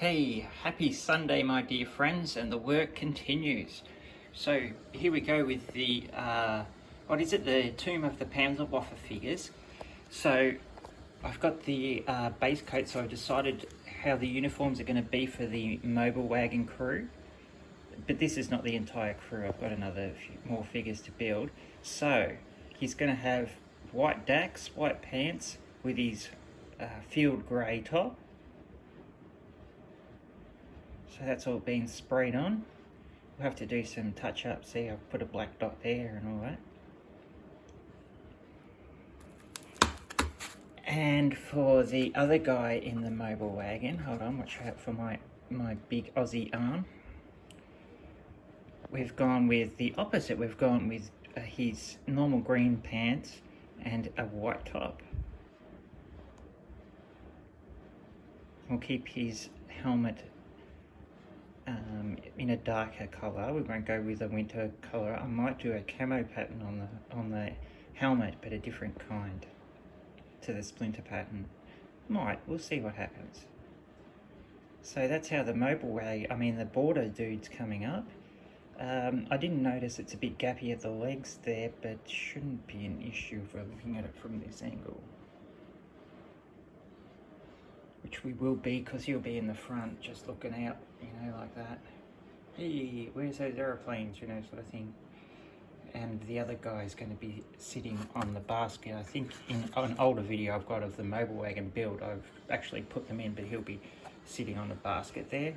Hey, happy Sunday, my dear friends, and the work continues. So here we go with the, what is it, the Tomb of the Panzerwaffe figures. So I've got the base coat, so I've decided how the uniforms are going to be for the mobile wagon crew. But this is not the entire crew, I've got another few more figures to build. So he's going to have white dacks, white pants with his field grey top. So that's all been sprayed on. We'll have to do some touch-up. See, I've put a black dot there and all that. And for the other guy in the mobile wagon, hold on, watch out for my big Aussie arm. We've gone with the opposite. We've gone with his normal green pants and a white top. We'll keep his helmet in a darker colour. We won't go with a winter colour. I might do a camo pattern on the helmet, but a different kind to the splinter pattern. We'll see what happens. So that's how the the border dude's coming up. I didn't notice it's a bit gappy at the legs there, but shouldn't be an issue if we're looking at it from this angle. Which we will be, because he'll be in the front just looking out, like that. Hey, where's those aeroplanes, sort of thing. And the other guy is going to be sitting on the basket. I think in an older video I've got of the mobile wagon build, I've actually put them in, but he'll be sitting on the basket there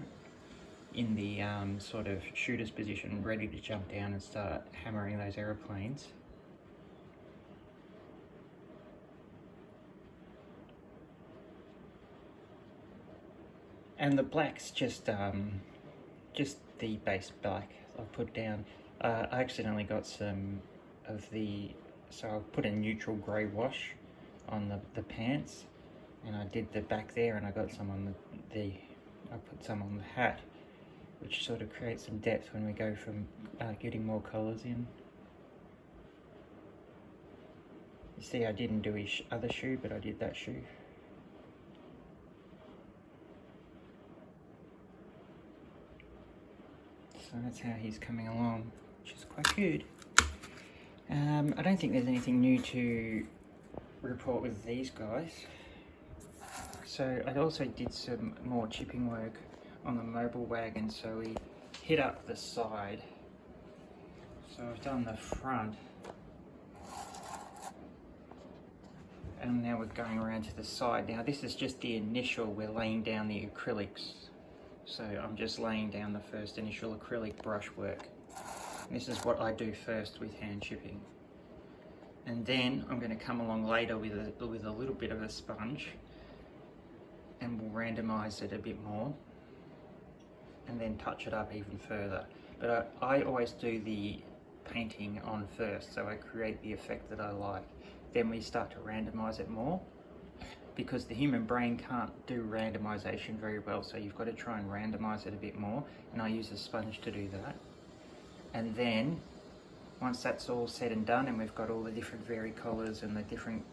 in the sort of shooter's position, ready to jump down and start hammering those aeroplanes. And the black's just the base black I'll put down. I accidentally got some of so I'll put a neutral grey wash on the pants, and I did the back there, and I got some on I put some on the hat, which sort of creates some depth when we go from getting more colours in. You see, I didn't do his other shoe, but I did that shoe. So that's how he's coming along, which is quite good. I don't think there's anything new to report with these guys. So I also did some more chipping work on the mobile wagon, so we hit up the side. So I've done the front, and now we're going around to the side. Now this is just the initial, we're laying down the acrylics. So I'm just laying down the first initial acrylic brushwork. This is what I do first with hand chipping. And then I'm going to come along later with a little bit of a sponge, and we'll randomize it a bit more and then touch it up even further. But I always do the painting on first, so I create the effect that I like. Then we start to randomize it more, because the human brain can't do randomization very well, so you've got to try and randomize it a bit more, and I use a sponge to do that. And then once that's all said and done, and we've got all the different vari-colors and the different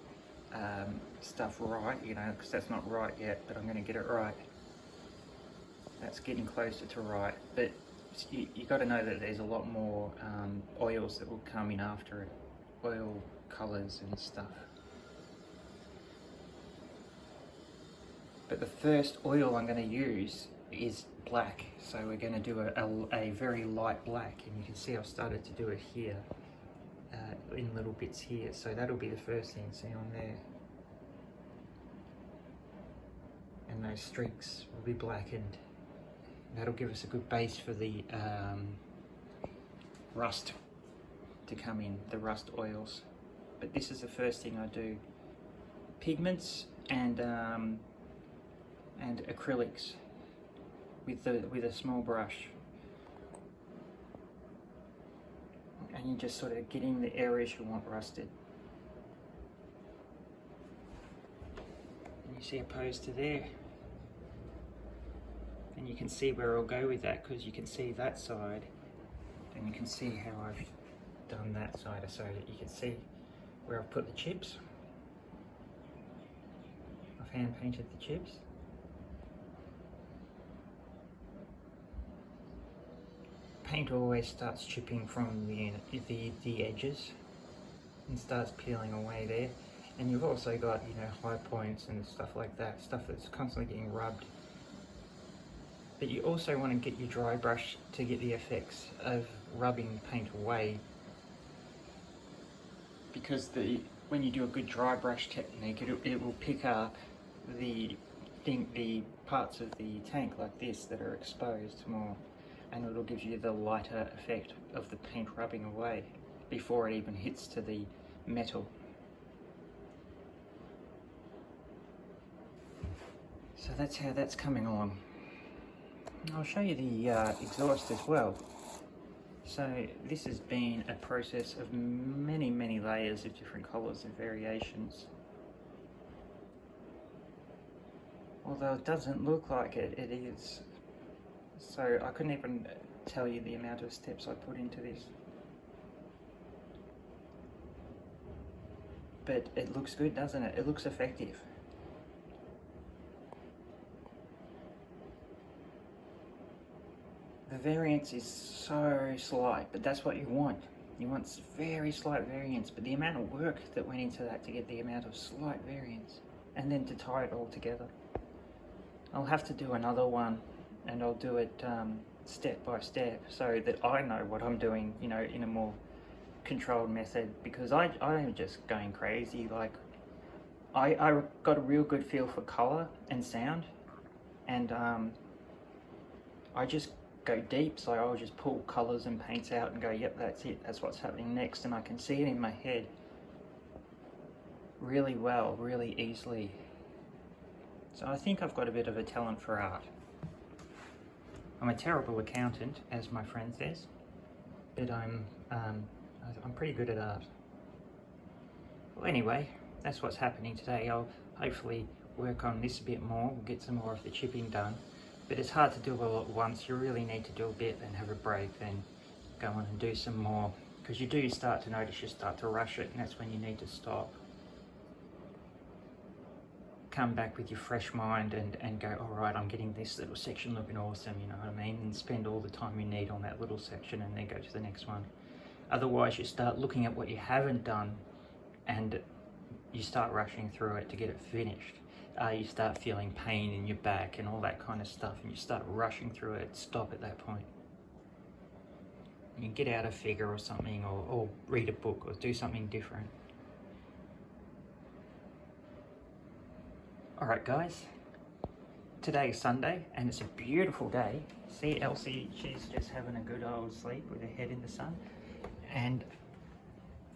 stuff right, because that's not right yet, but I'm going to get it right. That's getting closer to right, but you got to know that there's a lot more oils that will come in after it, oil colors and stuff. But the first oil I'm going to use is black, so we're going to do a very light black, and you can see I've started to do it here, in little bits here, so that'll be the first thing you see on there. And those streaks will be blackened. That'll give us a good base for the rust to come in, the rust oils. But this is the first thing I do. Pigments and acrylics with a small brush, and you're just sort of getting the areas you want rusted. And you see opposed to there, and you can see where I'll go with that, because you can see that side, and you can see how I've done that side, so that you can see where I've put the chips. I've hand painted the chips. paint always starts chipping from the edges and starts peeling away there. And you've also got, you know, high points and stuff like that, stuff that's constantly getting rubbed. But you also want to get your dry brush to get the effects of rubbing paint away, because when you do a good dry brush technique, it will pick up the parts of the tank like this that are exposed more, and it'll give you the lighter effect of the paint rubbing away before it even hits to the metal. So that's how that's coming along. I'll show you the exhaust as well. So this has been a process of many layers of different colours and variations. Although it doesn't look like it, it is. So I couldn't even tell you the amount of steps I put into this. But it looks good, doesn't it? It looks effective. The variance is so slight, but that's what you want. You want very slight variance, but the amount of work that went into that to get the amount of slight variance, and then to tie it all together. I'll have to do another one, and I'll do it step by step, so that I know what I'm doing, you know, in a more controlled method, because I'm just going crazy. Like, I got a real good feel for colour and sound, and I just go deep, so I'll just pull colours and paints out and go, yep, that's it, that's what's happening next, and I can see it in my head really well, really easily. So I think I've got a bit of a talent for art. I'm a terrible accountant, as my friend says, but I'm pretty good at art. Well, anyway, that's what's happening today. I'll hopefully work on this a bit more, we'll get some more of the chipping done. But it's hard to do all at once. You really need to do a bit, then have a break, then go on and do some more. Because you do start to notice you start to rush it, and that's when you need to stop. Come back with your fresh mind and go, all right, I'm getting this little section looking awesome, you know what I mean? And spend all the time you need on that little section and then go to the next one. Otherwise, you start looking at what you haven't done and you start rushing through it to get it finished. You start feeling pain in your back and all that kind of stuff, and you start rushing through it. Stop at that point. You get out a figure or something, or read a book, or do something different. Alright guys, today's Sunday and it's a beautiful day. See Elsie, she's just having a good old sleep with her head in the sun. And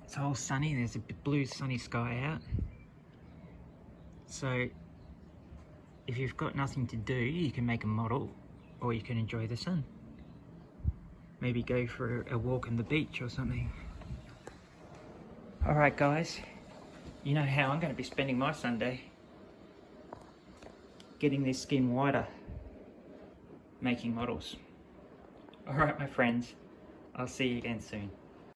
it's all sunny, there's a blue sunny sky out. So if you've got nothing to do, you can make a model, or you can enjoy the sun. Maybe go for a walk on the beach or something. Alright guys, you know how I'm going to be spending my Sunday. Getting this skin whiter, making models. Alright my friends, I'll see you again soon.